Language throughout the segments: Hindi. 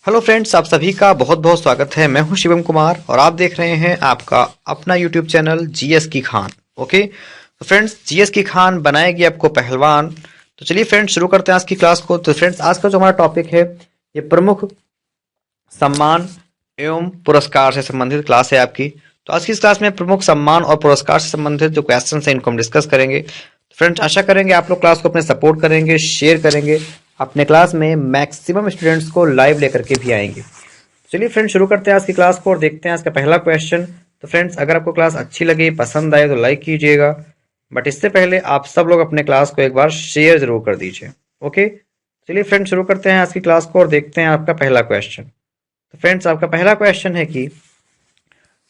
हेलो फ्रेंड्स, आप सभी का बहुत बहुत स्वागत है। मैं हूं शिवम कुमार और आप देख रहे हैं आपका अपना यूट्यूब चैनल जीएस की खान। ओके, तो फ्रेंड्स, जीएस की खान बनाएगी आपको पहलवान। तो चलिए फ्रेंड्स, शुरू करते हैं आज की क्लास को। तो फ्रेंड्स, आज का जो हमारा टॉपिक है ये प्रमुख सम्मान एवं पुरस्कार से संबंधित क्लास है आपकी। तो आज की इस क्लास में प्रमुख सम्मान और पुरस्कार से संबंधित जो क्वेश्चन है इनको हम डिस्कस करेंगे। फ्रेंड्स, आशा करेंगे आप लोग क्लास को अपने सपोर्ट करेंगे, शेयर करेंगे, अपने क्लास में मैक्सिमम स्टूडेंट्स को लाइव लेकर के भी आएंगे। चलिए फ्रेंड्स, शुरू करते हैं आज की क्लास को और देखते हैं आज का पहला क्वेश्चन। तो फ्रेंड्स, अगर आपको क्लास अच्छी लगे, पसंद आए तो लाइक कीजिएगा, बट इससे पहले आप सब लोग अपने क्लास को एक बार शेयर जरूर कर दीजिए। ओके, चलिए फ्रेंड्स, शुरू करते हैं आज की क्लास को और देखते हैं आपका पहला क्वेश्चन। तो फ्रेंड्स, आपका पहला क्वेश्चन है कि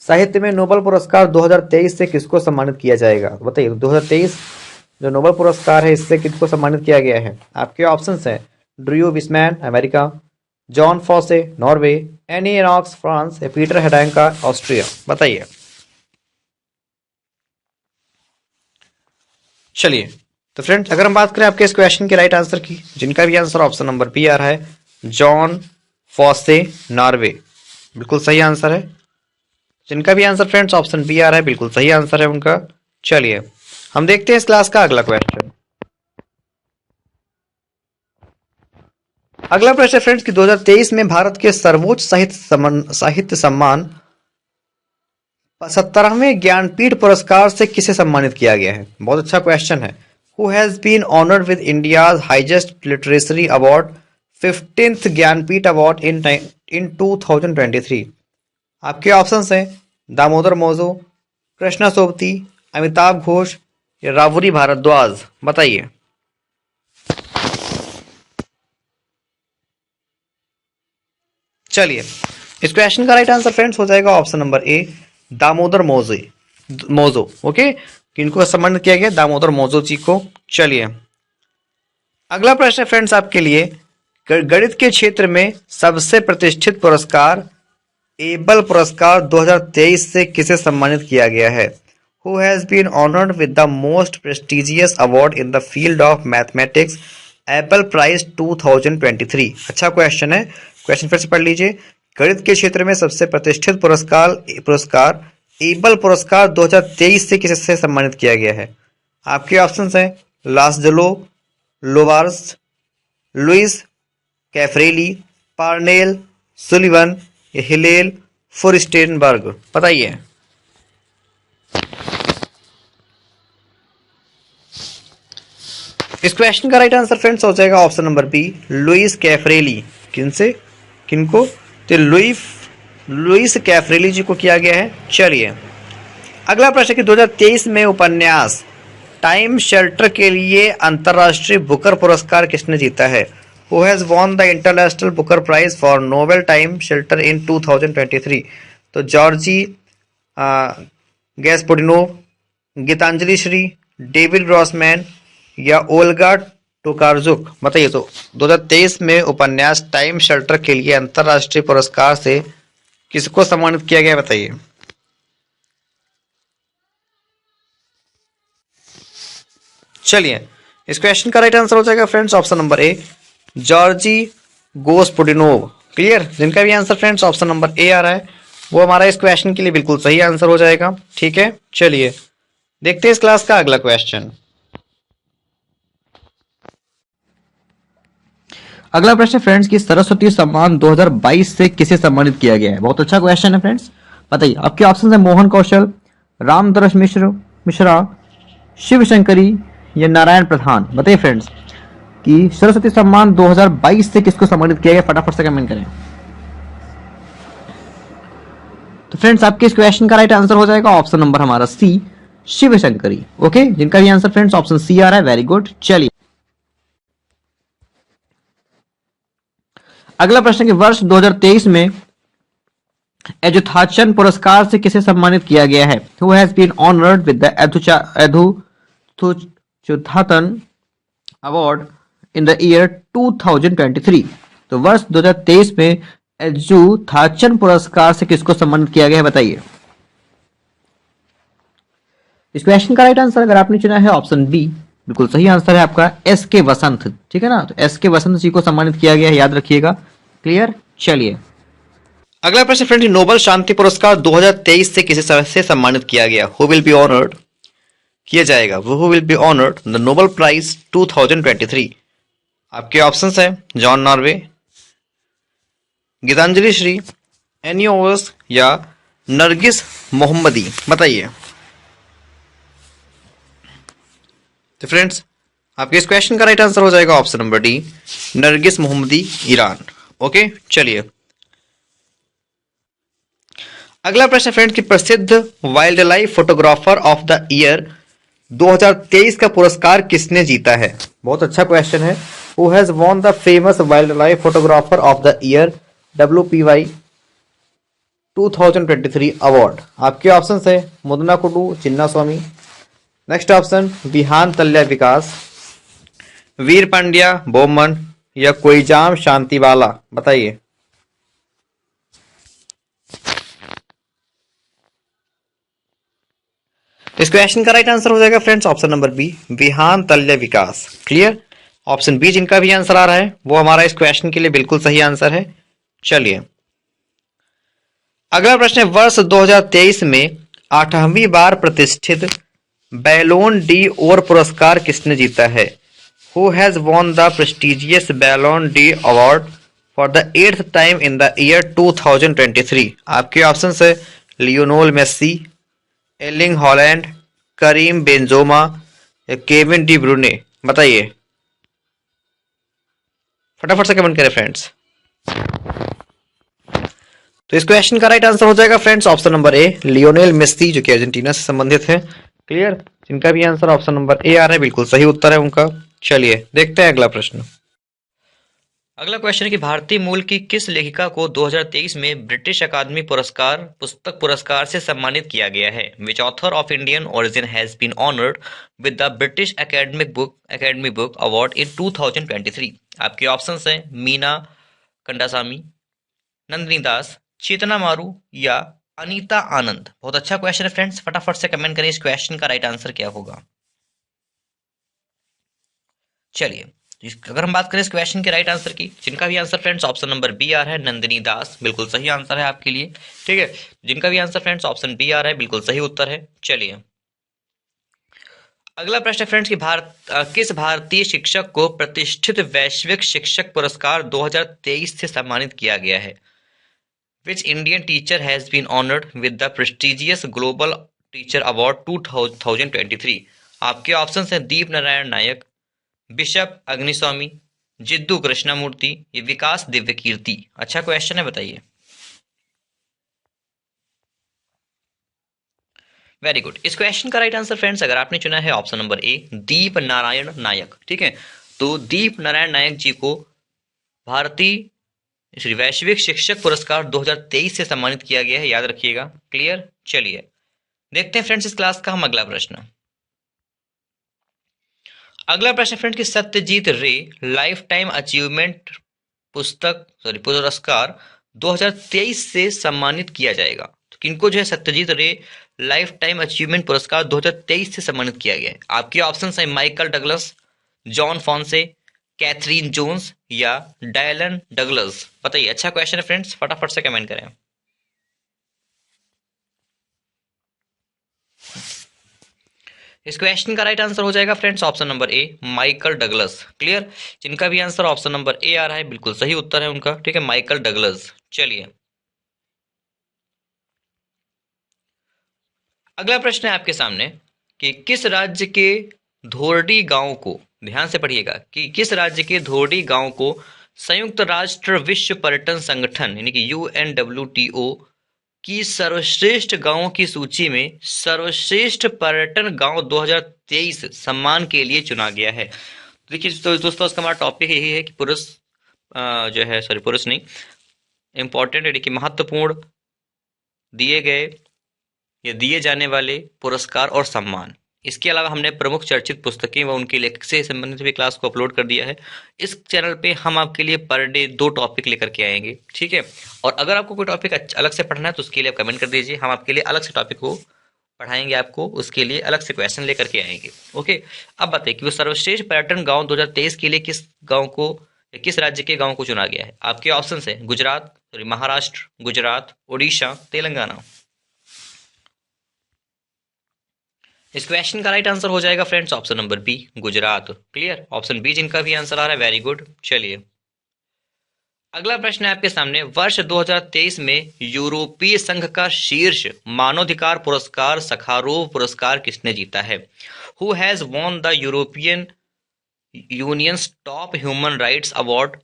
साहित्य में नोबेल पुरस्कार 2023 से किसको सम्मानित किया जाएगा? बताइए, 2023 जो नोबेल पुरस्कार है इससे किसको सम्मानित किया गया है? आपके ऑप्शंस हैं Drew Weissman America, Jon Fosse Norway, Annie Ernaux France या पीटर हेडेंका ऑस्ट्रिया। बताइए। चलिए, तो फ्रेंड्स, अगर हम बात करें आपके इस क्वेश्चन के राइट आंसर की, जिनका भी आंसर ऑप्शन नंबर बी आ रहा है, जॉन फॉसे नॉर्वे, बिल्कुल सही आंसर है। जिनका भी आंसर फ्रेंड्स ऑप्शन बी आ रहा है, बिल्कुल सही आंसर है उनका। चलिए, हम देखते हैं इस क्लास का अगला क्वेश्चन। अगला प्रश्न है फ्रेंड्स कि 2023 में भारत के सर्वोच्च साहित्य सम्मान 17वें ज्ञानपीठ पुरस्कार से किसे सम्मानित किया गया है? बहुत अच्छा क्वेश्चन है। Who has been honoured with India's highest literary award 15th Jnanpith award in 2023? आपके ऑप्शंस हैं दामोदर मौजो, कृष्णा सोबती, अमिताभ घोष या रावुरी भारद्वाज। बताइए। चलिए, इस क्वेश्चन का राइट आंसर फ्रेंड्स हो जाएगा option number A, Damodar Mauzo. Okay, किनको सम्मानित किया गया? दामोदर मौजो जी को। चलिए, अगला प्रश्न है फ्रेंड्स आपके लिए, गणित के क्षेत्र में सबसे प्रतिष्ठित पुरस्कार एबल पुरस्कार 2023 से किसे सम्मानित किया गया है? Who has been honored with the most prestigious award in the field of mathematics, Abel prize 2023? अच्छा क्वेश्चन है, क्वेश्चन फिर से पढ़ लीजिए। गणित के क्षेत्र में सबसे प्रतिष्ठित पुरस्कार एबल पुरस्कार 2023 से किसे सम्मानित किया गया है? आपके ऑप्शंस हैं Laszlo, Lovasz, Luis Caffarelli, Parnell, Sullivan, Hillel Furstenberg. बताइए। इस क्वेश्चन का राइट आंसर फ्रेंड्स हो जाएगा option number B, Luis Caffarelli. किनको? तो लुइस कैफरेली जी को किया गया है। चलिए, अगला प्रश्न कि 2023 में उपन्यास टाइम शेल्टर के लिए अंतरराष्ट्रीय बुकर पुरस्कार किसने जीता है? Who has won the International Booker Prize for Novel Time Shelter in 2023? तो Georgi Gospodinov, Geetanjali Shree, David Grossman या ओल्गा टोकार्जुक। बताइए। तो 2023 में उपन्यास टाइम शेल्टर के लिए अंतरराष्ट्रीय पुरस्कार से किसको सम्मानित किया गया? बताइए। चलिए, इस क्वेश्चन का राइट आंसर हो जाएगा friends option number A, Georgi Gospodinov. Clear? जिनका भी answer friends option number A आ रहा है वो हमारा इस क्वेश्चन के लिए बिल्कुल सही आंसर हो जाएगा। ठीक है, चलिए देखते हैं इस क्लास का अगला क्वेश्चन। अगला प्रश्न फ्रेंड्स कि सरस्वती सम्मान 2022 से किसे सम्मानित किया गया है? बहुत अच्छा क्वेश्चन है फ्रेंड्स। बताइए। आपके ऑप्शन है मोहन कौशल, रामदरस मिश्रा, शिव शंकरी या नारायण प्रधान। बताइए फ्रेंड्स कि सरस्वती सम्मान 2022 से किसको सम्मानित किया गया? फटाफट से कमेंट करें। तो फ्रेंड्स, आपके इस क्वेश्चन का राइट आंसर हो जाएगा ऑप्शन नंबर हमारा सी, शिव शंकरी। ओके, जिनका भी आंसर फ्रेंड्स ऑप्शन सी आ रहा है, वेरी गुड। चलिए, अगला प्रश्न कि वर्ष 2023 में एजुथाचन पुरस्कार से किसे सम्मानित किया गया है? Who has been honored with the Ezhuthachan award in the year 2023? तो वर्ष 2023 में एजुथाचन पुरस्कार से किसको सम्मानित किया गया है? बताइए। इस क्वेश्चन का राइट आंसर अगर आपने चुना है ऑप्शन बी, बिल्कुल सही आंसर है आपका एस के वसंत। ठीक है ना? तो एस के वसंत जी को सम्मानित किया गया है, याद रखिएगा। क्लियर? चलिए अगला प्रश्न फ्रेंड, नोबेल शांति पुरस्कार 2023 से किसी तरह से सम्मानित किया गया? Who will be honoured? किया जाएगा, who will be honoured the Nobel prize 2023? आपके ऑप्शंस है जॉन नॉर्वे, गीतांजलि श्री, एनियोस या नरगिस मोहम्मदी। बताइए। तो फ्रेंड्स, आपके इस क्वेश्चन का राइट आंसर हो जाएगा ऑप्शन नंबर डी, नरगिस मोहम्मदी, ईरान। ओके, चलिए अगला प्रश्न फ्रेंड की प्रसिद्ध wild life photographer of the year 2023 का पुरस्कार किसने जीता है? बहुत अच्छा क्वेश्चन है। Who has won the famous wild life photographer of the year WPY 2023 award? आपके ऑप्शन है मुदना कुडू, चिन्ना स्वामी, नेक्स्ट ऑप्शन विहान तल्या विकास, वीर पांड्या बोमन या कोईजाम शांतिवाला। बताइए। इस क्वेश्चन का राइट आंसर हो जाएगा फ्रेंड्स ऑप्शन नंबर बी, विहान तल्य विकास। क्लियर? ऑप्शन बी जिनका भी आंसर आ रहा है वो हमारा इस क्वेश्चन के लिए बिल्कुल सही आंसर है। चलिए अगला प्रश्न है, वर्ष 2023 में 8वीं बार प्रतिष्ठित बैलोन डी ओर पुरस्कार किसने जीता है? Who has won the prestigious Ballon D award for the 8th time in the year 2023? आपके ऑप्शन है लियोनेल मेसी, एर्लिंग हॉलैंड, करीम बेंजोमा या केविन डी ब्रुने। बताइए, फटाफट से कमेंट करें फ्रेंड्स। तो इस क्वेश्चन का राइट आंसर हो जाएगा friends option number A, Lionel Messi, जो कि अर्जेंटीना से संबंधित है। क्लियर? जिनका भी आंसर ऑप्शन नंबर ए आ रहा है बिल्कुल सही उत्तर है उनका। चलिए देखते हैं अगला प्रश्न। अगला क्वेश्चन है कि भारतीय मूल की किस लेखिका को 2023 में ब्रिटिश अकादमी पुरस्कार पुस्तक पुरस्कार से सम्मानित किया गया है? Which author of Indian origin has been honoured with the British academy book award in 2023? आपके ऑप्शंस हैं मीना कंडासामी, नंदिनी दास, चेतना मारू या अनीता आनंद। बहुत अच्छा क्वेश्चन है फ्रेंड्स, फटाफट से कमेंट करें इस क्वेश्चन का राइट आंसर क्या होगा। चलिए अगर हम बात करें इस क्वेश्चन के राइट आंसर की, जिनका भी answer friends option number B आ रहा है, नंदिनी दास, बिल्कुल सही आंसर है आपके लिए। ठीक है, जिनका भी आंसर फ्रेंड्स ऑप्शन बी आ रहा है बिल्कुल सही उत्तर है। चलिए अगला प्रश्न फ्रेंड्स की किस भारतीय शिक्षक को प्रतिष्ठित वैश्विक शिक्षक पुरस्कार 2023 से सम्मानित किया गया है? Which Indian teacher has been honoured with the prestigious global teacher award 2023? आपके ऑप्शन हैं दीप नारायण नायक, बिशप अग्निस्वामी, जिद्दू कृष्णमूर्ति, ये विकास दिव्य कीर्ति। अच्छा क्वेश्चन है, बताइए। Very good. इस क्वेश्चन का राइट आंसर फ्रेंड्स अगर आपने चुना है option number A, Deep Narayan Nayak. ठीक है, तो दीप नारायण नायक जी को भारतीय श्री वैश्विक शिक्षक पुरस्कार 2023 से सम्मानित किया गया है, याद रखिएगा। क्लियर? चलिए देखते हैं फ्रेंड्स इस क्लास का हम अगला प्रश्न। अगला प्रश्न फ्रेंड की सत्यजीत रे लाइफ टाइम अचीवमेंट पुरस्कार 2023 से सम्मानित किया जाएगा। तो किनको जो है सत्यजीत रे लाइफ टाइम अचीवमेंट पुरस्कार 2023 से सम्मानित किया गया है? आपके ऑप्शन है Michael Douglas, Jon Fosse, Catherine Jones या डायलन डगलस। बताइए। अच्छा क्वेश्चन है फ्रेंड्स, फटाफट से कमेंट करें। इस क्वेश्चन का राइट आंसर हो जाएगा फ्रेंड्स ऑप्शन नंबर ए, माइकल डगलस। क्लियर? जिनका भी आंसर ऑप्शन नंबर ए आ रहा है बिल्कुल सही उत्तर है उनका। ठीक है, माइकल डगलस। चलिए अगला प्रश्न है आपके सामने कि किस राज्य के धोरडी गांव को, ध्यान से पढ़िएगा, कि किस राज्य के धोरडी गांव को संयुक्त राष्ट्र विश्व पर्यटन संगठन यानी कि UNWTO की सर्वश्रेष्ठ गांवों की सूची में सर्वश्रेष्ठ पर्यटन गांव 2023 सम्मान के लिए चुना गया है? देखिए तो दोस्तों इसका हमारा टॉपिक यही है कि पुरुष जो है, सॉरी पुरुष नहीं, इंपॉर्टेंट यानी कि महत्वपूर्ण दिए गए या दिए जाने वाले पुरस्कार और सम्मान। इसके अलावा हमने प्रमुख चर्चित पुस्तकें व उनके लेखक से संबंधित भी क्लास को अपलोड कर दिया है। इस चैनल पे हम आपके लिए पर डे 2 टॉपिक लेकर के आएंगे। ठीक है, और अगर आपको कोई टॉपिक अलग से पढ़ना है तो उसके लिए आप कमेंट कर दीजिए, हम आपके लिए अलग से टॉपिक को पढ़ाएंगे, आपको उसके लिए अलग से क्वेश्चन लेकर के आएंगे। ओके, अब बताइए कि वो सर्वश्रेष्ठ पर्यटन गाँव 2023 के लिए किस गाँव को या किस राज्य के गांव को चुना गया है? आपके ऑप्शन है गुजरात, सॉरी महाराष्ट्र, गुजरात, उड़ीसा, तेलंगाना। इस क्वेश्चन का राइट आंसर हो जाएगा friends option number B, Gujarat. Clear, option B जिनका भी आंसर आ रहा है, वेरी गुड। चलिए अगला प्रश्न है आपके सामने। वर्ष 2023 में यूरोपीय संघ का शीर्ष मानवाधिकार पुरस्कार सखारोव पुरस्कार किसने जीता है? Who has won the European Union's top human rights award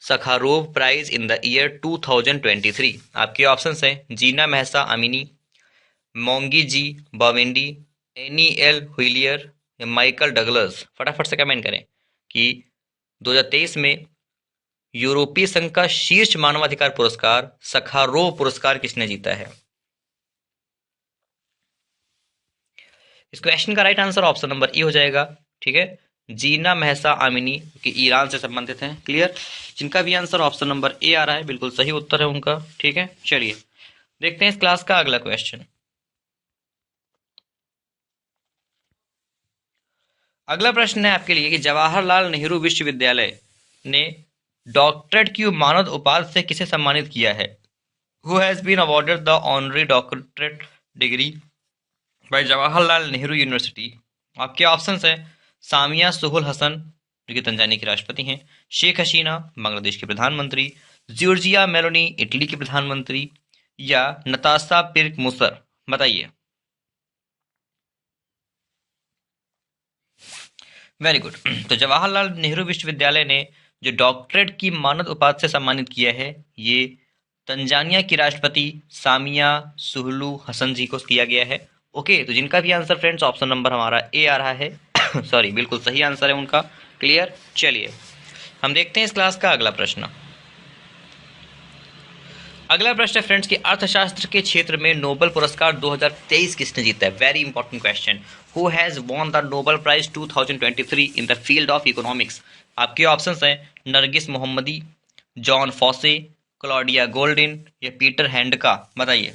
Sakharov prize in the year 2023? आपके ऑप्शंस हैं Jina Mahsa Amini, Moungi G Bawendi, Anne L Huillier या माइकल डगलस। फटाफट से कमेंट करें कि 2023 में यूरोपीय संघ का शीर्ष मानवाधिकार पुरस्कार सखारोव पुरस्कार किसने जीता है? इस क्वेश्चन का राइट आंसर ऑप्शन नंबर ई हो जाएगा। ठीक है, जीना महसा आमिनी कि ईरान से संबंधित हैं। क्लियर, जिनका भी आंसर ऑप्शन नंबर ए आ रहा है बिल्कुल सही उत्तर है उनका। ठीक है, चलिए देखते हैं इस क्लास का अगला क्वेश्चन। अगला प्रश्न है आपके लिए कि जवाहरलाल नेहरू विश्वविद्यालय ने डॉक्टरेट की मानद उपाधि से किसे सम्मानित किया है? Who has been awarded the honorary doctorate degree by Jawaharlal Nehru university? आपके ऑप्शन है सामिया सुहुल हसन जो कि तंजानिया की राष्ट्रपति हैं, शेख हसीना बांग्लादेश के प्रधानमंत्री, जॉर्जिया मेलोनी इटली की प्रधानमंत्री, या नताशा पिर्क मुसर। बताइए। Very good. तो जवाहरलाल नेहरू विश्वविद्यालय ने जो डॉक्टरेट की मानद उपाधि से सम्मानित किया है ये तंजानिया की राष्ट्रपति सामिया सुलहू हसन जी को किया गया है। ओके, तो जिनका भी आंसर फ्रेंड्स ऑप्शन नंबर हमारा ए आ रहा है सॉरी बिल्कुल सही आंसर है उनका। क्लियर, चलिए हम देखते हैं इस क्लास का अगला प्रश्न। अगला प्रश्न है फ्रेंड्स कि अर्थशास्त्र के क्षेत्र में नोबेल पुरस्कार 2023 किसने जीता है? Very important question. Who has won the Nobel prize 2023 in the field of economics? आपके ऑप्शंस हैं Narges Mohammadi, Jon Fosse, Claudia Goldin या पीटर हैंडका। बताइए।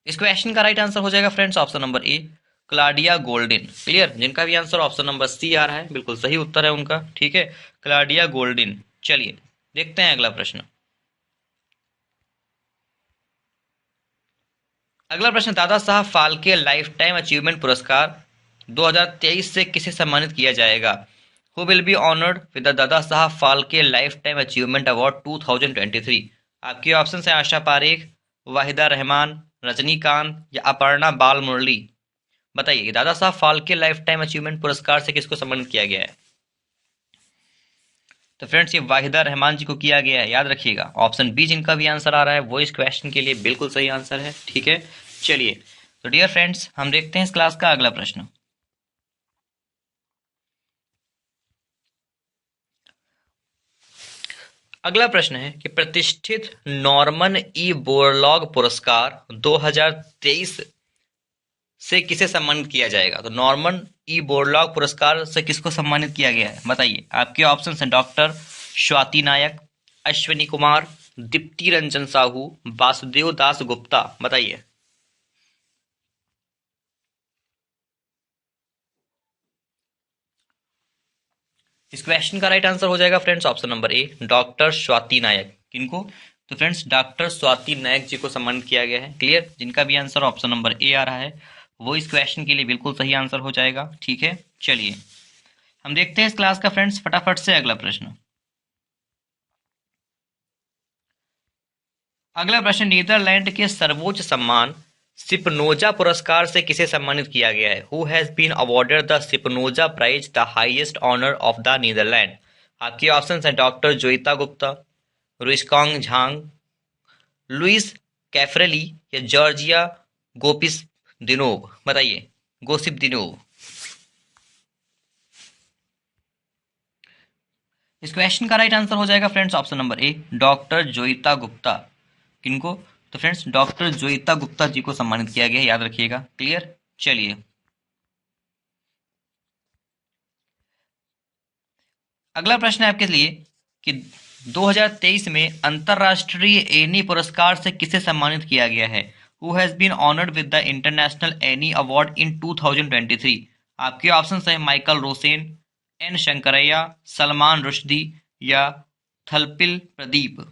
इस क्वेश्चन का राइट आंसर हो जाएगा friends option number A, Claudia Goldin. Clear, जिनका भी आंसर ऑप्शन नंबर सी आ रहा है बिल्कुल सही उत्तर है उनका। ठीक है, क्लाडिया गोल्डिन। चलिए देखते हैं अगला प्रश्न। अगला प्रश्न, Dada Saheb Phalke life time achievement पुरस्कार 2023 से किसे सम्मानित किया जाएगा? Who will be honoured with the Dada Saheb Phalke life time achievement award 2023? आपके ऑप्शन है आशा पारेख, वाहिदा रहमान, रजनीकांत या अपर्णा बाल मुरली। बताइए कि Dada Saheb Phalke life time achievement पुरस्कार से किसको सम्मानित किया गया है? तो फ्रेंड्स ये वाहिदा रहमान जी को किया गया है, याद रखिएगा। ऑप्शन बी जिनका भी आंसर आ रहा है वो इस क्वेश्चन के लिए बिल्कुल सही आंसर है। ठीक है, चलिए तो डियर फ्रेंड्स हम देखते हैं इस क्लास का अगला प्रश्न। अगला प्रश्न है कि प्रतिष्ठित नॉर्मन ई बोरलॉग पुरस्कार 2023 से किसे सम्मानित किया जाएगा? तो नॉर्मन ई बोरलॉग पुरस्कार से किसको सम्मानित किया गया है? बताइए। आपके ऑप्शन हैं डॉक्टर स्वाति नायक, अश्विनी कुमार, दीप्ति रंजन साहू, वासुदेव दास गुप्ता। बताइए। इस क्वेश्चन का राइट आंसर हो जाएगा friends option number A, doctor Swati Nayak. किनको? तो फ्रेंड्स डॉक्टर स्वाति नायक जी को सम्मानित किया गया है। क्लियर, जिनका भी आंसर ऑप्शन नंबर ए आ रहा है वो इस क्वेश्चन के लिए बिल्कुल सही आंसर हो जाएगा। ठीक है, चलिए हम देखते हैं इस क्लास का फ्रेंड्स फटाफट से अगला प्रश्न। अगला प्रश्न, नीदरलैंड के सर्वोच्च सम्मान सिपनोजा पुरस्कार से किसे सम्मानित किया गया है? Who has been awarded the Spinoza prize, the highest honour of the Netherland? आपके ऑप्शन हैं डॉक्टर जोइता गुप्ता, रुइसकांग झांग, लुइस कैफरेली या जॉर्जिया गोपिस दिनोव। बताइए। गोसिप दिनोव। इस क्वेश्चन का राइट आंसर हो जाएगा friends option number A, doctor Joyita Gupta. किनको? तो फ्रेंड्स डॉक्टर जोइता गुप्ता जी को सम्मानित किया गया है, याद रखिएगा। क्लियर, चलिए अगला प्रश्न है आपके लिए कि 2023 में अंतरराष्ट्रीय एनी पुरस्कार से किसे सम्मानित किया गया है? Who has been honoured with the international Annie award in 2023? आपके ऑप्शन है Michael Rosen, N Sankaraiah, Salman Rushdie या थलपिल प्रदीप।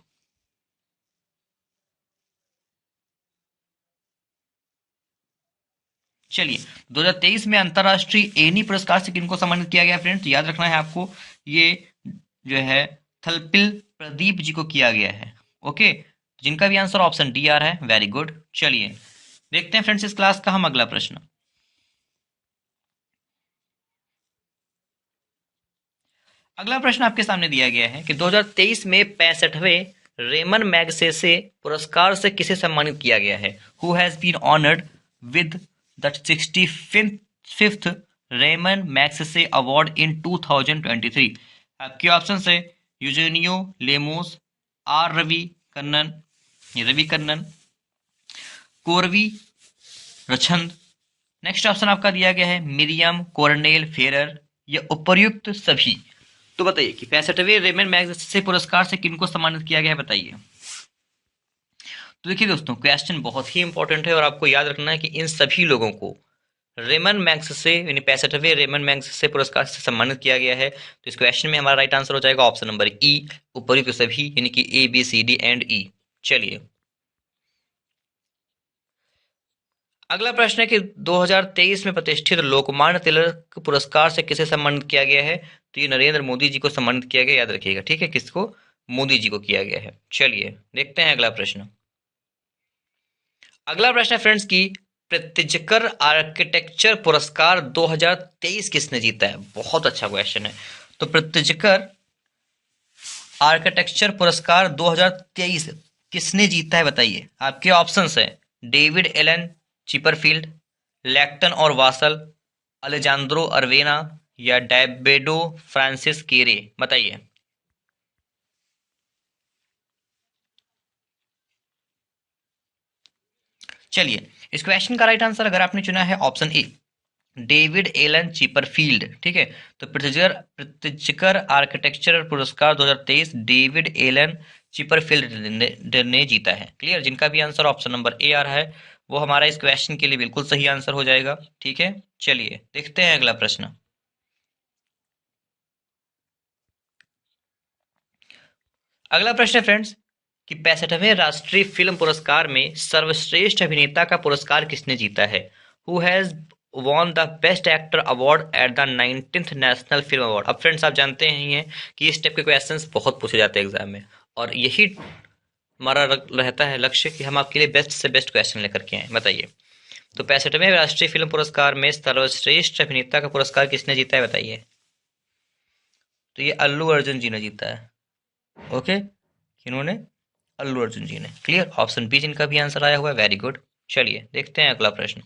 चलिए, 2023 में अंतरराष्ट्रीय एनी पुरस्कार से किनको सम्मानित किया गया फ्रेंड्स, याद रखना है आपको, ये जो है थलपिल प्रदीप जी को किया गया है। ओके, जिनका भी आंसर ऑप्शन डी आ रहा है, वेरी गुड। चलिए देखते हैं फ्रेंड्स इस क्लास का हम अगला प्रश्न। अगला प्रश्न आपके सामने दिया गया है कि 2023 में 65वें रेमन मैगसेसे पुरस्कार से किसे सम्मानित किया गया है? Who has been honoured with the 65th Ramon Magsaysay award in 2023? आपके ऑप्शन है Eugenio Lemos, R Ravi Kannan, Korvi Rakhshand. Next option आपका दिया गया है मिरियम कॉर्नेल फेरर या उपर्युक्त सभी। तो बताइए कि 65वें रेमन मैगसेसे पुरस्कार से किनको सम्मानित किया गया है, बताइए। तो देखिए दोस्तों, क्वेश्चन बहुत ही इंपॉर्टेंट है और आपको याद रखना है कि इन सभी लोगों को रेमन मैगसेसे यानी 65वें रेमन मैगसेसे पुरस्कार से सम्मानित किया गया है। तो इस क्वेश्चन में हमारा राइट आंसर हो जाएगा ऑप्शन नंबर ई, उपर्युक्त सभी, यानी कि A B C D and E. चलिए अगला प्रश्न है कि 2023 में प्रतिष्ठित लोकमान्य तिलक पुरस्कार से किसे सम्मानित किया गया है? तो ये नरेंद्र मोदी जी को सम्मानित किया गया, याद रखिएगा, ठीक है, किसको? मोदी जी को किया गया है। चलिए देखते हैं अगला प्रश्न। अगला प्रश्न है फ्रेंड्स की प्रित्जकर आर्किटेक्चर पुरस्कार 2023 किसने जीता है? बहुत अच्छा क्वेश्चन है। तो प्रित्जकर आर्किटेक्चर पुरस्कार 2023 किसने जीता है, बताइए। आपके ऑप्शंस है डेविड एलन चिपरफील्ड, लैक्टन और वासल, अलेजांद्रो अरवेना या डैबेडो फ्रांसिस केरे, बताइए। चलिए, इस क्वेश्चन का राइट आंसर अगर आपने चुना है option A, David Alan Chipperfield, ठीक है। तो प्रित्जकर आर्किटेक्चर पुरस्कार 2023 डेविड एलन चिपरफील्ड ने जीता है। क्लियर, जिनका भी आंसर ऑप्शन नंबर ए आ रहा है वो हमारा इस क्वेश्चन के लिए बिल्कुल सही आंसर हो जाएगा, ठीक है। चलिए देखते हैं अगला प्रश्न। अगला प्रश्न है फ्रेंड्स कि 65वें राष्ट्रीय फिल्म पुरस्कार में सर्वश्रेष्ठ अभिनेता का पुरस्कार किसने जीता है? Who has won the best actor award at the 19th national film award. अब फ्रेंड्स आप जानते ही हैं कि इस टाइप के क्वेश्चंस बहुत पूछे जाते हैं एग्जाम में, और यही हमारा रहता है लक्ष्य कि हम आपके लिए बेस्ट से बेस्ट क्वेश्चन लेकर के आए। बताइए, तो 65वें राष्ट्रीय फिल्म पुरस्कार में सर्वश्रेष्ठ अभिनेता का पुरस्कार किसने जीता है, बताइए। तो ये अल्लू अर्जुन जी ने जीता है। ओके, इन्होंने अल्लू अर्जुन जी ने। क्लियर, ऑप्शन बी जिनका भी आंसर आया हुआ है, वेरी गुड। चलिए देखते हैं अगला प्रश्न।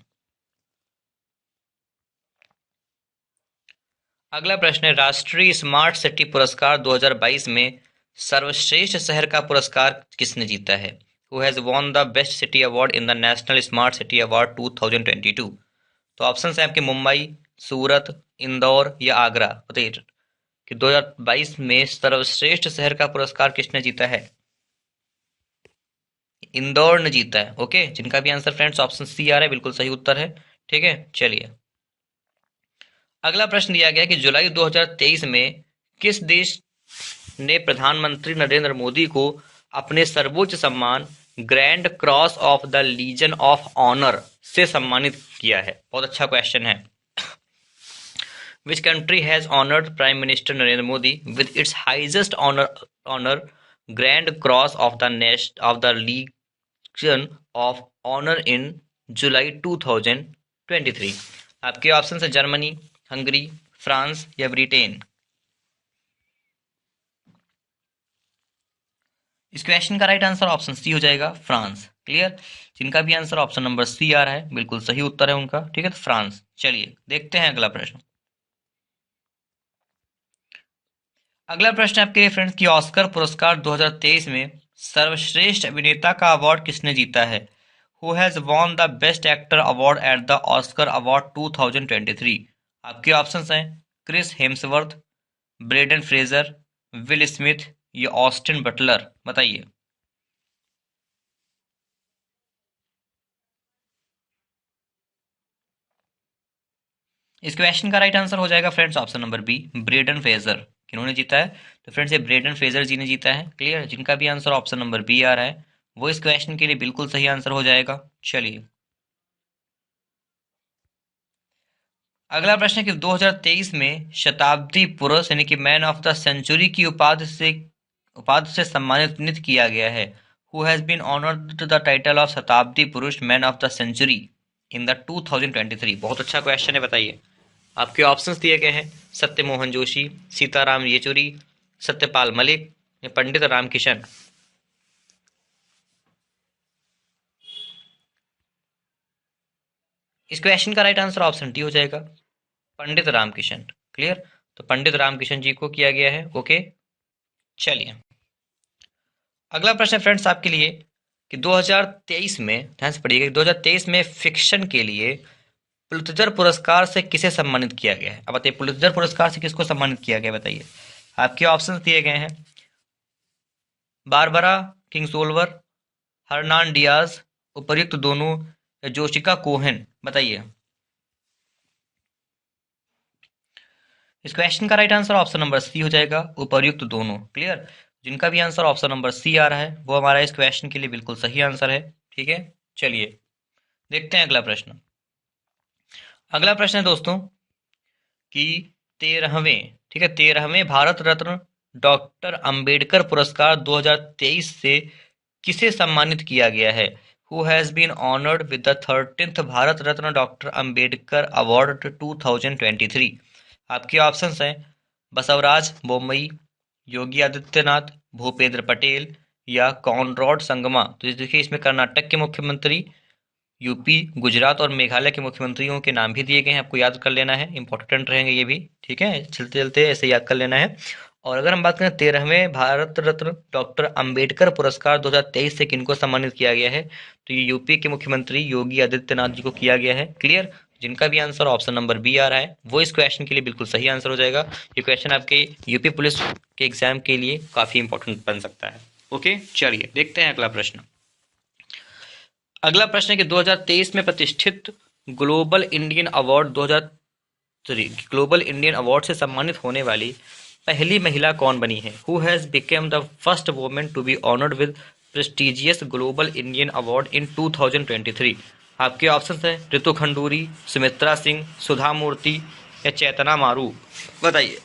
अगला प्रश्न है राष्ट्रीय स्मार्ट सिटी पुरस्कार 2022 में सर्वश्रेष्ठ शहर का पुरस्कार किसने जीता है? Who has won the best city award in the national smart city award 2022? तो ऑप्शन है आपके मुंबई, सूरत, इंदौर या आगरा। बताइए कि 2022 में सर्वश्रेष्ठ शहर का पुरस्कार किसने जीता है? इंदौर ने जीता है। ओके, जिनका भी आंसर फ्रेंड्स ऑप्शन सी आ रहा है बिल्कुल सही उत्तर है, ठीक है। चलिए अगला प्रश्न दिया गया कि जुलाई 2023 में किस देश ने प्रधानमंत्री नरेंद्र मोदी को अपने सर्वोच्च सम्मान Grand Cross of the Legion of Honour से सम्मानित किया है? बहुत अच्छा क्वेश्चन है। Which country has honored Prime Minister Narendra Modi with its highest honor Grand Cross of the Legion of Honor in July 2023? आपके ऑप्शन है जर्मनी, हंगरी, फ्रांस या ब्रिटेन। इस क्वेश्चन का राइट आंसर ऑप्शन सी हो जाएगा, फ्रांस। क्लियर, जिनका भी आंसर ऑप्शन नंबर सी आ रहा है बिल्कुल सही उत्तर है उनका, ठीक है, तो फ्रांस। चलिए देखते हैं अगला प्रश्न। अगला प्रश्न आपके लिए फ्रेंड्स कि ऑस्कर पुरस्कार 2023 में सर्वश्रेष्ठ अभिनेता का अवार्ड किसने जीता है? Who has won the best actor award at the Oscar award 2023? आपके ऑप्शंस हैं Chris Hemsworth, Brendan Fraser, Will Smith या ऑस्टिन बटलर, बताइए। इस क्वेश्चन का राइट आंसर हो जाएगा friends option number B, Brendan Fraser. किन्होंने जीता है? तो फ्रेंड्स ये ब्रेडन फ्रेजर जी ने जीता है। क्लियर? जिनका भी आंसर ऑप्शन नंबर बी आ रहा है वो इस क्वेश्चन के लिए बिल्कुल सही आंसर हो जाएगा। चलिए अगला प्रश्न है कि 2023 में शताब्दी पुरुष यानी कि मैन ऑफ द सेंचुरी की उपाधि से सम्मानित किया गया है। Who has been honoured the title of शताब्दी पुरुष man of the century in the 2023? बहुत अच्छा क्वेश्चन है, बताइए। आपके ऑप्शंस दिए गए हैं, सत्यमोहन जोशी, सीताराम येचुरी, सत्यपाल मलिक या पंडित रामकिशन। इस क्वेश्चन का राइट आंसर ऑप्शन डी हो जाएगा, पंडित रामकिशन। क्लियर? तो पंडित रामकिशन जी को किया गया है। ओके, चलिए अगला प्रश्न है फ्रेंड्स आपके लिए कि 2023 में, ध्यान से पढ़िएगा, 2023 में फिक्शन के लिए पुलित्जर पुरस्कार से किसे सम्मानित किया गया है? अब बताइए पुलित्जर पुरस्कार से किसको सम्मानित किया गया, बताइए। आपके ऑप्शंस दिए गए हैं, बारबरा किंगसोल्वर, हर्नान डियाज, उपर्युक्त दोनों, जोशिका कोहेन। बताइए इस क्वेश्चन का right answer option number C हो जाएगा, उपर्युक्त दोनों। क्लियर? जिनका भी आंसर ऑप्शन नंबर सी आ रहा है वो हमारा इस क्वेश्चन के लिए बिल्कुल सही आंसर है। ठीक है, चलिए देखते हैं अगला प्रश्न। अगला प्रश्न है दोस्तों कि 13वें, ठीक है, 13वें भारत रत्न डॉक्टर अंबेडकर पुरस्कार 2023 से किसे सम्मानित किया गया है? Who has been honoured with the 13th Bharat Ratna doctor Ambedkar award 2023? आपके ऑप्शंस हैं, बसवराज बोम्मई, योगी आदित्यनाथ, भूपेंद्र पटेल या कॉनरॉड संगमा। तो देखिए इसमें कर्नाटक के मुख्यमंत्री, यूपी, गुजरात और मेघालय के मुख्यमंत्रियों के नाम भी दिए गए हैं, आपको याद कर लेना है, इंपॉर्टेंट रहेंगे ये भी। ठीक है, चलते चलते ऐसे याद कर लेना है। और अगर हम बात करें 13वें भारत रत्न डॉक्टर अंबेडकर पुरस्कार 2023 से किनको सम्मानित किया गया है, तो ये यूपी के मुख्यमंत्री योगी आदित्यनाथ जी को किया गया है। क्लियर? जिनका भी आंसर ऑप्शन नंबर बी आ रहा है वो इस क्वेश्चन के लिए बिल्कुल सही आंसर हो जाएगा। ये क्वेश्चन आपके यूपी पुलिस के एग्जाम के लिए काफी इंपॉर्टेंट बन सकता है। ओके, चलिए देखते हैं अगला प्रश्न। अगला प्रश्न है कि 2023 में प्रतिष्ठित global Indian award 2003 global Indian award से सम्मानित होने वाली पहली महिला कौन बनी है? Who has become the first women to be honoured with prestigious global Indian award in 2023? आपके ऑप्शंस हैं, ऋतु खंडूरी, सुमित्रा सिंह, सुधा मूर्ति या चेतना मारू। बताइए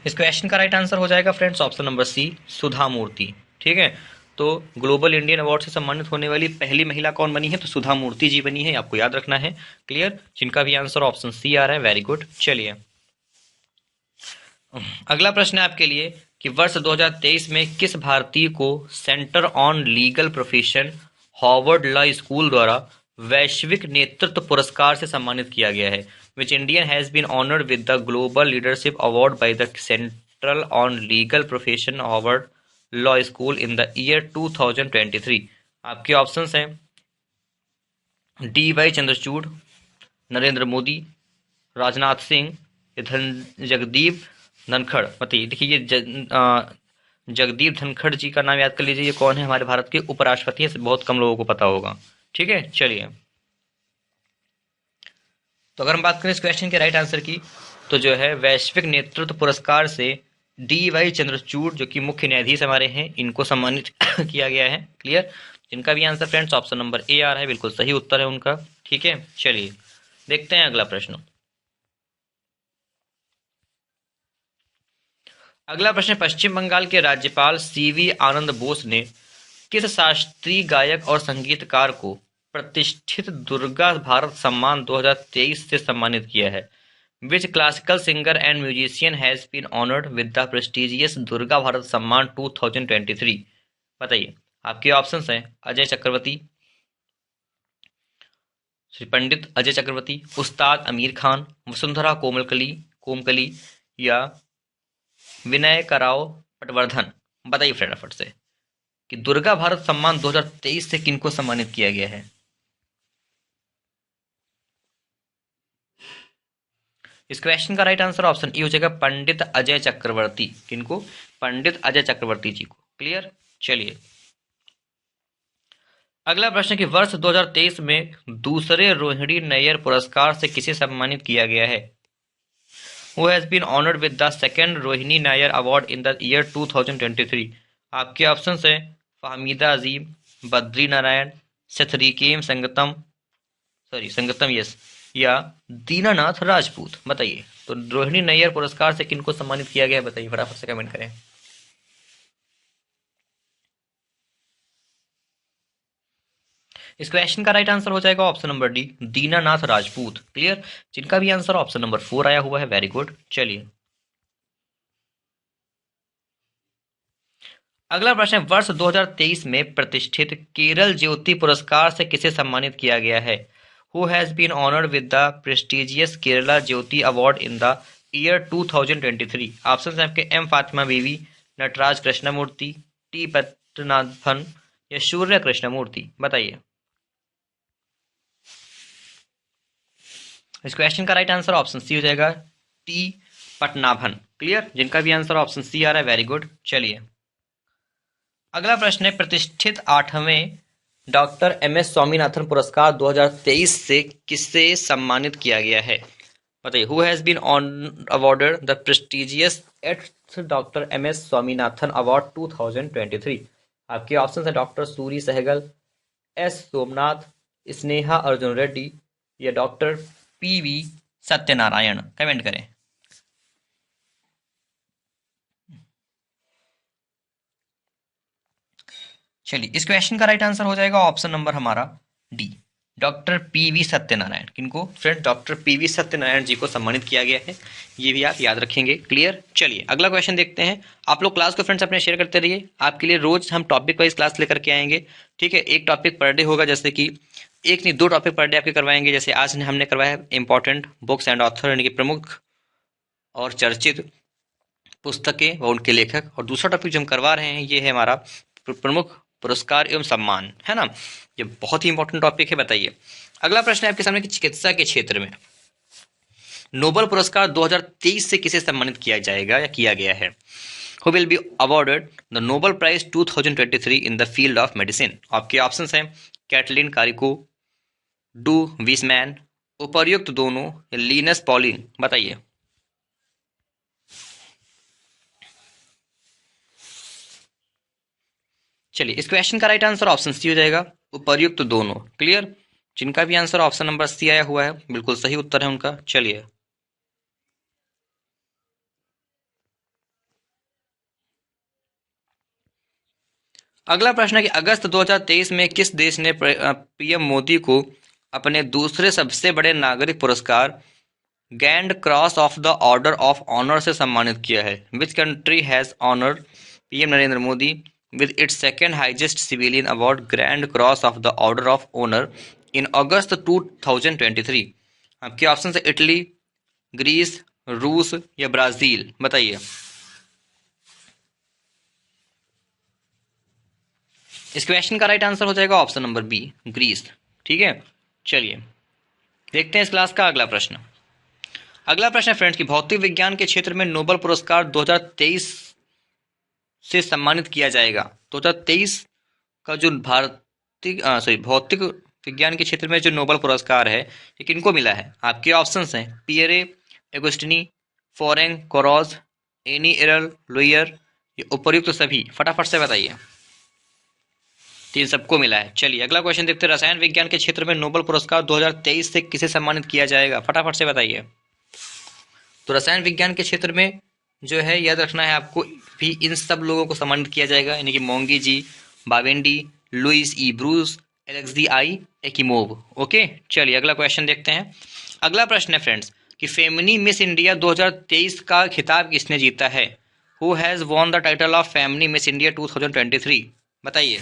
इस क्वेश्चन का राइट आंसर हो जाएगा फ्रेंड्स ऑप्शन नंबर सी, सुधा मूर्ति। ठीक है, तो ग्लोबल इंडियन अवार्ड से सम्मानित होने वाली पहली महिला कौन बनी है? तो सुधा मूर्ति जी बनी है, आपको याद रखना है। क्लियर? जिनका भी आंसर ऑप्शन सी आ रहा है, वेरी गुड। चलिए अगला प्रश्न है आपके लिए कि वर्ष 2023 में किस भारतीय को centre on legal profession Harvard law school द्वारा वैश्विक नेतृत्व पुरस्कार से सम्मानित किया गया है? Which Indian has been honoured with the global leadership award by the central on legal profession Harvard law school in the year 2023? आपके ऑप्शंस हैं, डी वाई चंद्रचूड़, नरेंद्र मोदी, राजनाथ सिंह, जगदीप धनखड़। बताइए, देखिए ये जगदीप धनखड़ जी का नाम याद कर लीजिए, ये कौन है? हमारे भारत के उपराष्ट्रपति हैं, बहुत कम लोगों को पता होगा। ठीक है, चलिए तो अगर हम बात करें इस क्वेश्चन के राइट आंसर की, तो जो है वैश्विक नेतृत्व पुरस्कार से डी वाई चंद्रचूड़ जो कि मुख्य न्यायाधीश हमारे हैं, इनको सम्मानित किया गया है। क्लियर? जिनका भी answer friends option number A आ रहा है, बिल्कुल सही उत्तर है उनका। ठीक है, चलिए देखते हैं अगला प्रश्न। अगला प्रश्न, पश्चिम बंगाल के राज्यपाल सीवी आनंद बोस ने किस शास्त्रीय गायक और संगीतकार को प्रतिष्ठित दुर्गा भारत सम्मान 2023 से सम्मानित किया है? Which classical singer and musician has been honoured with the prestigious Durga Bharat Samman 2023? बताइए, आपके ऑप्शंस हैं, अजय चक्रवर्ती, श्री पंडित अजय चक्रवर्ती, उस्ताद आमिर खान, वसुंधरा कोमकली या विनय कराव पटवर्धन। बताइए फटाफट से कि दुर्गा भारत सम्मान 2023 से किनको सम्मानित किया गया है? इस क्वेश्चन का राइट आंसर ऑप्शन ई हो जाएगा, पंडित अजय चक्रवर्ती। किनको? पंडित अजय चक्रवर्ती जी को। क्लियर? चलिए अगला प्रश्न कि वर्ष 2023 में दूसरे रोहिणी नैयर पुरस्कार से किसे सम्मानित किया गया है? Who has been honored with the second Rohini Nair award in the year 2023? आपके ऑप्शन है फाहमीदा अजीम, बद्री नारायण, शतरिकेम संगतम यस, या दीनानाथ राजपूत। बताइए तो रोहिणी नैयर पुरस्कार से किनको सम्मानित किया गया है? बताइए फटाफट से कमेंट करें। इस क्वेश्चन का राइट आंसर हो जाएगा option number D, Dinanath Rajput. Clear? जिनका भी आंसर ऑप्शन नंबर 4 आया हुआ है, वेरी गुड। चलिए अगला प्रश्न है, वर्ष 2023 में प्रतिष्ठित केरल ज्योति पुरस्कार से किसे सम्मानित किया गया है? Who has been honoured with the prestigious Kerala Jyoti award in the year 2023? Option है आपके एम फातिमा बीवी, नटराज कृष्णमूर्ति, टी पद्मनाभन, या सूर्य कृष्णमूर्ति। बताइए इस क्वेश्चन का राइट आंसर ऑप्शन सी हो जाएगा, टी पटनाभन। क्लियर? जिनका भी आंसर ऑप्शन सी आ रहा है, वेरी गुड। चलिए अगला प्रश्न है, प्रतिष्ठित 8वें डॉक्टर एम एस स्वामीनाथन पुरस्कार 2023 से किसे सम्मानित किया गया है? बताइए who has been awarded the prestigious 8th doctor M S Swaminathan award 2023? आपके ऑप्शन है डॉक्टर सूरी सहगल, एस सोमनाथ, स्नेहा अर्जुन रेड्डी, या डॉक्टर पीवी सत्यनारायण। कमेंट करें। चलिए इस क्वेश्चन का राइट आंसर हो जाएगा ऑप्शन नंबर हमारा डी, डॉक्टर पीवी सत्यनारायण। किनको फ्रेंड्स? डॉक्टर पीवी सत्यनारायण जी को सम्मानित किया गया है, ये भी आप याद रखेंगे। क्लियर? चलिए अगला क्वेश्चन देखते हैं। आप लोग क्लास को फ्रेंड्स अपने शेयर करते रहिए, आपके लिए रोज हम टॉपिक वाइज क्लास लेकर के आएंगे। ठीक है, एक टॉपिक पर डे होगा, जैसे कि एक नहीं 2 टॉपिक पर डे आपके करवाएंगे। जैसे आज हमने करवाया है इंपॉर्टेंट बुक्स एंड ऑथर, यानी कि प्रमुख और चर्चित पुस्तकें व उनके लेखक। और दूसरा टॉपिक जो हम करवा रहे हैं ये है हमारा प्रमुख पुरस्कार एवं सम्मान, है ना। ये बहुत ही इंपॉर्टेंट टॉपिक है। बताइए अगला प्रश्न है आपके सामने कि चिकित्सा के क्षेत्र में नोबेल पुरस्कार 2023 से किसे सम्मानित किया जाएगा या किया गया है? Who will be awarded the Nobel Prize 2023 in the field of medicine? आपके ऑप्शंस हैं कैटलिन कारिको, डू विसमैन, उपर्युक्त दोनों, लीनस पॉलिन। बताइए चलिए इस क्वेश्चन का राइट आंसर ऑप्शन सी हो जाएगा, उपर्युक्त दोनों। क्लियर? जिनका भी आंसर ऑप्शन नंबर सी आया हुआ है, बिल्कुल सही उत्तर है उनका। चलिए अगला प्रश्न है कि अगस्त 2023 में किस देश ने पीएम मोदी को अपने दूसरे सबसे बड़े नागरिक पुरस्कार Grand Cross of the Order of Honour से सम्मानित किया है? Which country has honoured PM Narendra Modi with its second highest civilian award Grand Cross of the Order of Honor in August 2023? आपके ऑप्शन है इटली, ग्रीस, रूस, या ब्राजील। बताइए इस क्वेश्चन का राइट आंसर हो जाएगा ऑप्शन नंबर बी, ग्रीस। ठीक है, चलिए देखते हैं इस क्लास का अगला प्रश्न। अगला प्रश्न है फ्रेंड्स कि भौतिक विज्ञान के क्षेत्र में नोबेल पुरस्कार 2023 से सम्मानित किया जाएगा। 2023 का जो भौतिक विज्ञान के क्षेत्र में जो नोबेल पुरस्कार है ये किनको मिला है? आपके ऑप्शंस हैं पियरे एगोस्टिनी, फोरेंग कोरोज, एनी एरल लुइयर, ये उपर्युक्त सभी। फटाफट से बताइए। तीन सबको मिला है। चलिए अगला क्वेश्चन देखते हैं, रसायन विज्ञान के क्षेत्र में नोबेल पुरस्कार 2023 से किसे सम्मानित किया जाएगा? फटाफट से बताइए। तो रसायन विज्ञान के क्षेत्र में जो है याद रखना है आपको, भी इन सब लोगों को सम्मानित किया जाएगा, यानी कि मोंगी जी, बावेंडी, लुइस ई ब्रूस, एलेक्सी आई एकिमोव। ओके, चलिए अगला क्वेश्चन देखते हैं। अगला प्रश्न है फ्रेंड्स कि फेमिनी मिस इंडिया 2023 का खिताब किसने जीता है? Who has won the title of Femina miss India 2023? बताइए।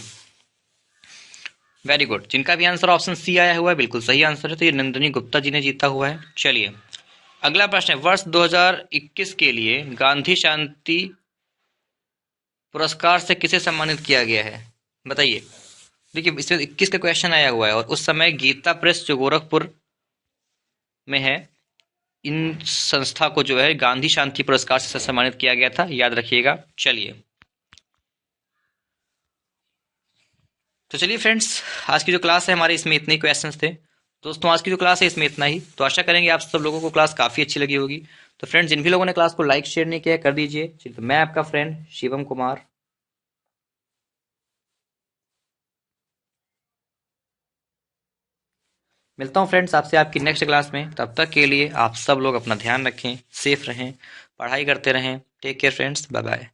वेरी गुड, जिनका भी आंसर ऑप्शन सी आया हुआ है बिल्कुल सही आंसर है, तो ये नंदिनी गुप्ता जी ने जीता हुआ है। चलिए अगला प्रश्न है, वर्ष 2021 के लिए गांधी शांति पुरस्कार से किसे सम्मानित किया गया है? बताइए। देखिए इसमें 21 का क्वेश्चन आया हुआ है और उस समय गीता प्रेस जो गोरखपुर में है, इन संस्था को जो है गांधी शांति पुरस्कार से सम्मानित किया गया था, याद रखिएगा। चलिए तो चलिए फ्रेंड्स, आज की जो क्लास है हमारी, इसमें इतने क्वेश्चंस थे। दोस्तों, आज की जो क्लास है इसमें इतना ही। तो आशा करेंगे आप सब लोगों को क्लास काफ़ी अच्छी लगी होगी। तो फ्रेंड्स, जिन भी लोगों ने क्लास को लाइक शेयर नहीं किया कर दीजिए। चलिए, तो मैं आपका फ्रेंड शिवम कुमार मिलता हूँ फ्रेंड्स आपसे आपकी नेक्स्ट क्लास में। तब तक के लिए आप सब लोग अपना ध्यान रखें, सेफ रहें, पढ़ाई करते रहें। Take care friends, bye bye.